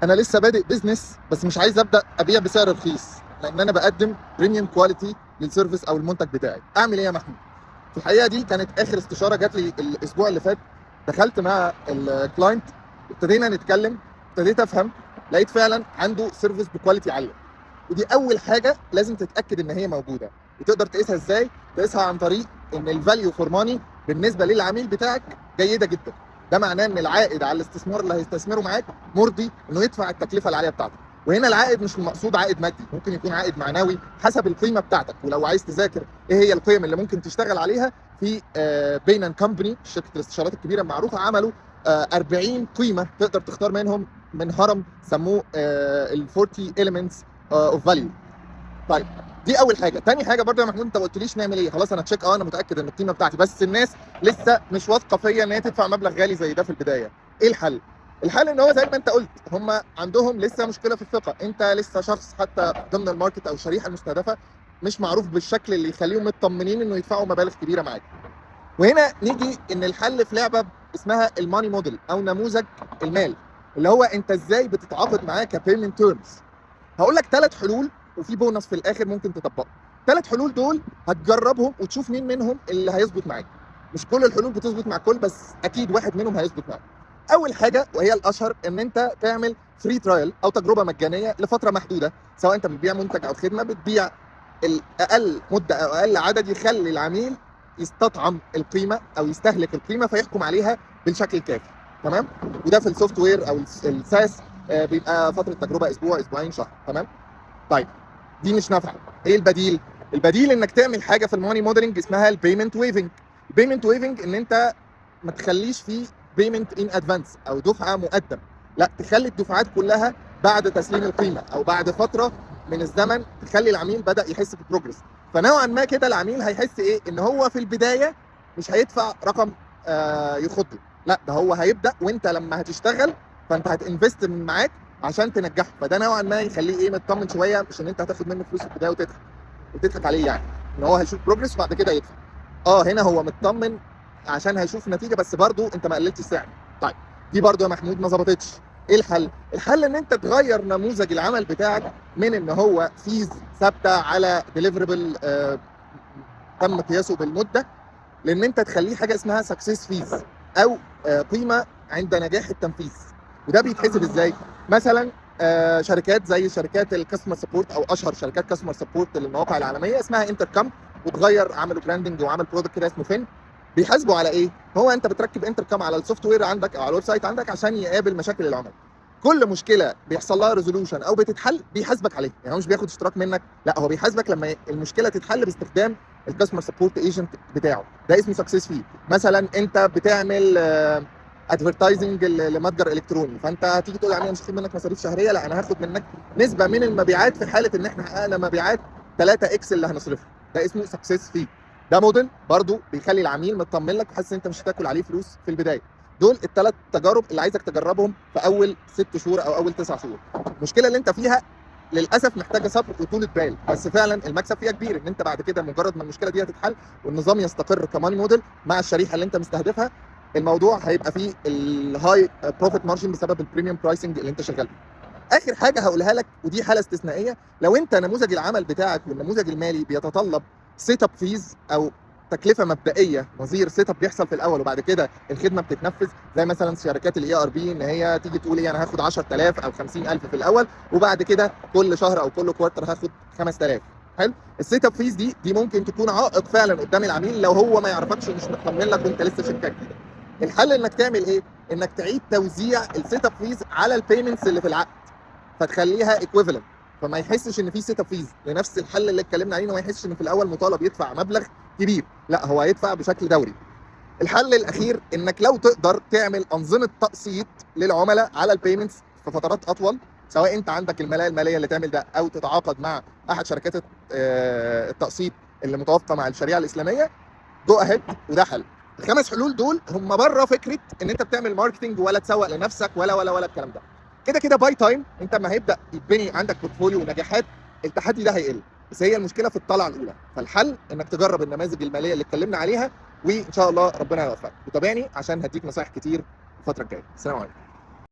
انا لسه بادئ بيزنس بس مش عايز ابدا ابيع بسعر رخيص، لان انا بقدم بريميوم كواليتي للسيرفيس او المنتج بتاعي. اعمل ايه يا محمود؟ في الحقيقه دي كانت اخر استشاره جات لي الاسبوع اللي فات. دخلت مع الكلاينت، ابتدينا نتكلم، ابتديت افهم، لقيت فعلا عنده سيرفيس بكواليتي عاليه. ودي اول حاجه لازم تتاكد ان هي موجوده. وتقدر تقيسها ازاي؟ تقيسها عن طريق ان الفاليو فور ماني بالنسبه للعميل بتاعك جيده جدا. ده معناه ان العائد على الاستثمار اللي هيستثمره معاك مرضي انه يدفع التكلفه العاليه بتاعته. وهنا العائد مش المقصود عائد مادي، ممكن يكون عائد معنوي حسب القيمه بتاعتك. ولو عايز تذاكر ايه هي القيم اللي ممكن تشتغل عليها، في بين اند كومباني، شركه الاستشارات الكبيره المعروفه، عملوا 40 قيمه تقدر تختار منهم من هرم سموه ال 40 elements اوف فاليو. طيب، دي اول حاجه. تاني حاجه برضه يا محمود، انت ما قلتليش نعمل ايه. خلاص انا تشيك، انا متاكد ان القيمه بتاعتي، بس الناس لسه مش واثقه فيا ان هي تدفع مبلغ غالي زي ده في البدايه. ايه الحل؟ الحل ان هو زي ما انت قلت، هم عندهم لسه مشكله في الثقه. انت لسه شخص حتى ضمن الماركت او الشريحه المستهدفه مش معروف بالشكل اللي يخليهم مطمنين انه يدفعوا مبالغ كبيره معاك. وهنا نيجي ان الحل في لعبه اسمها الماني موديل او نموذج المال، اللي هو انت ازاي بتتعاقد معاه كبيمنت تيرمز. هقول لك 3 حلول وفي بونص في الاخر ممكن تطبقه. 3 حلول دول هتجربهم وتشوف مين منهم اللي هيظبط معاك. مش كل الحلول بتظبط مع الكل، بس اكيد واحد منهم هيظبط معاك. اول حاجه وهي الاشهر، ان انت تعمل فري ترايل او تجربه مجانيه لفتره محدوده. سواء انت بتبيع منتج او خدمه، بتبيع الاقل مده او اقل عدد يخلي العميل يستطعم القيمه او يستهلك القيمه فيحكم عليها بالشكل الكافي. تمام؟ وده في السوفت وير او الساس بيبقى فتره تجربه اسبوع، اسبوعين، شهر. تمام؟ طيب، دي مش نافعه. ايه البديل؟ البديل انك تعمل حاجه في الماني موديلنج اسمها البيمنت ويفنج. البيمنت ويفنج ان انت ما تخليش فيه بيمنت ان ادفانس او دفعه مقدم، لا، تخلي الدفعات كلها بعد تسليم القيمه او بعد فتره من الزمن، تخلي العميل بدا يحس ببروجرس. فنوعا ما كده العميل هيحس ايه؟ ان هو في البدايه مش هيدفع رقم يخضه، لا، ده هو هيبدا، وانت لما هتشتغل فانت هتنفست من معاك عشان تنجحه. فده نوعا ما يخليه ايه؟ مطمن شويه، مش ان انت هتاخد منه فلوس في البدايه وتضحك عليه، يعني ان هو هيشوف بروجرس وبعد كده يدفع. هنا هو مطمن عشان هيشوف نتيجه، بس برضو انت ما قللتش السعر. طيب، دي برضو يا محمود ما ظبطتش. ايه الحل؟ الحل ان انت تغير نموذج العمل بتاعك من ان هو فيز ثابته على ديليفربل تم قياسه بالمده، لان انت تخليه حاجه اسمها سكسس فيز او قيمه عند نجاح التنفيذ. وده بيتحسب ازاي؟ مثلا شركات زي شركات الكاستمر سبورت او اشهر شركات كاستمر سبورت للمواقع العالميه اسمها انتركم، وتغير عملوا براندنج وعمل برودكت كده اسمه فين. بيحاسبوا على ايه؟ هو انت بتركب انتركم على السوفت وير عندك او على الويب سايت عندك عشان يقابل مشاكل العملاء. كل مشكله بيحصل لها ريزولوشن او بتتحل بيحاسبك عليها، يعني هو مش بياخد اشتراك منك، لا، هو بيحاسبك لما المشكله تتحل باستخدام الكاستمر سبورت ايجنت بتاعه. ده اسمه سكسس فيه. مثلا انت بتعمل ادفرتايزنج لمتجر الكتروني، فانت هتيجي تقول يعني انا مش هاخد منك مصاريف شهريه، لا، انا هاخد منك نسبه من المبيعات في حاله ان احنا حققنا مبيعات 3 اكس اللي هنصرفها. ده اسمه سكسس فيه. ده موديل برضو بيخلي العميل مطمن لك وحاسس ان انت مش هتاكل عليه فلوس في البدايه. دول ال3 تجارب اللي عايزك تجربهم في اول 6 شهور او اول 9 شهور. المشكله اللي انت فيها للاسف محتاجه صبر وطولة بال، بس فعلا المكسب فيها كبير. ان انت بعد كده مجرد ما المشكله دي هتتحل والنظام يستقر كماني موديل مع الشريحه اللي انت مستهدفها، الموضوع هيبقى فيه الهاي بروفيت مارجن بسبب البريميوم برايسنج اللي انت شغال بيه. اخر حاجه هقولها لك، ودي حاله استثنائيه، لو انت نموذج العمل بتاعك والنموذج المالي بيتطلب سيت اب فيز او تكلفه مبدئيه نظير سيت اب بيحصل في الاول وبعد كده الخدمه بتتنفذ، زي مثلا شركات الاي ار بي، ان هي تيجي تقول ايه، انا هاخد 10000 او 50000 في الاول، وبعد كده كل شهر او كل كوارتر هاخد 5000. حلو. السيت اب فيز دي ممكن تكون عائق فعلا قدام العميل لو هو ما يعرفكش ومش مطمن لك وانت لسه شركه جديده. الحل انك تعمل ايه؟ انك تعيد توزيع السيت اب فيز على البيمنتس اللي في العقد، فتخليها ايكويفالنت، فما يحسش ان في سيت اب فيز. لنفس الحل اللي اتكلمنا عليه، ما يحسش ان في الاول مطالب يدفع مبلغ كبير، لا، هو هيدفع بشكل دوري. الحل الاخير انك لو تقدر تعمل انظمه تقسيط للعملاء على البيمنتس في فترات اطول، سواء انت عندك الملاءه الماليه اللي تعمل ده او تتعاقد مع احد شركات التقسيط اللي متوافقه مع الشريعه الاسلاميه، جو اهيد. وده حل. ال5 حلول دول هم بره فكره ان انت بتعمل ماركتنج ولا تسوق لنفسك ولا الكلام ده. كده كده باي تايم انت ما هيبدا يتبني عندك بورتفوليو ونجاحات، التحدي ده هيقل، بس هي المشكله في الطلعه الاولى. فالحل انك تجرب النماذج الماليه اللي اتكلمنا عليها، وان شاء الله ربنا يوفقك. وتابعني عشان هديك نصايح كتير الفتره الجايه. السلام عليكم.